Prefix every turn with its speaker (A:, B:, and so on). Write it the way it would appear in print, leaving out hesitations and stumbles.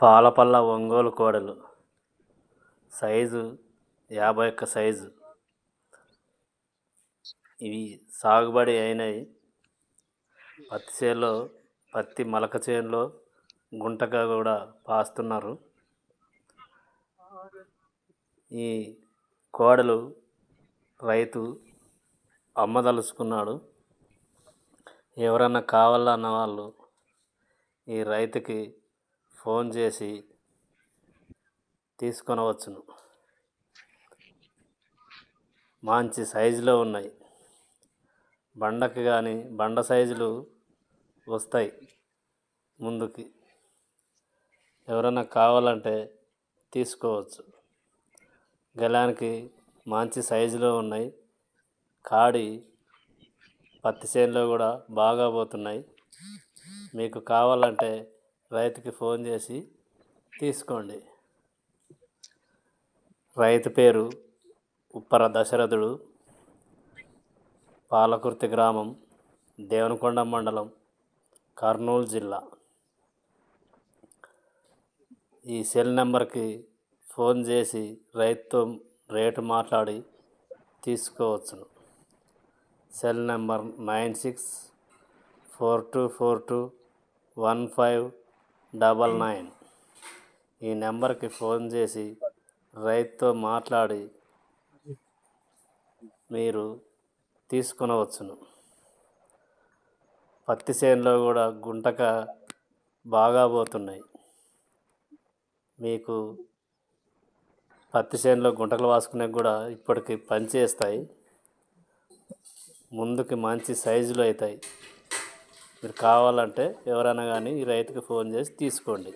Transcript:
A: పాలపల్ల ఒంగోలు కోడలు size 51 size. ఇవి సాగుబడి అయినాయి. పత్తి మలక చేనులో గుంటగా కూడా పాస్తున్నారు. ఈ కోడలు రైతు అమ్మదలుచుకున్నాడు. ఎవరన్నా కావాలన్న వాళ్ళు ఈ రైతుకి ఫోన్ చేసి తీసుకొనవచ్చును. మంచి సైజులో ఉన్నాయి. బండకి కానీ బండ సైజులు వస్తాయి ముందుకి. ఎవరన్నా కావాలంటే తీసుకోవచ్చు. గెలానికి మంచి సైజులో ఉన్నాయి. కాడి పత్తి చేనులో కూడా బాగా పోతున్నాయి. మీకు కావాలంటే రైతుకి ఫోన్ చేసి తీసుకోండి. రైతు పేరు ఉప్పర దశరథుడు, పాలకుర్తి గ్రామం, దేవనకొండ మండలం, కర్నూలు జిల్లా. ఈ సెల్ నెంబర్కి ఫోన్ చేసి రైతుతో రేటు మాట్లాడి తీసుకోవచ్చును. Cell number 9642421599. ఈ నెంబర్కి ఫోన్ చేసి రైతుతో మాట్లాడి మీరు తీసుకొనవచ్చును. పత్తి చేనులో కూడా గుంటక బాగా పోతున్నాయి. మీకు పత్తి చేనులో గుంటకలు వాసుకునే కూడా ఇప్పటికి పనిచేస్తాయి. ముందుకి మంచి సైజులో అవుతాయి. మీరు కావాలంటే ఎవరైనా కానీ ఈ రైతుకి ఫోన్ చేసి తీసుకోండి.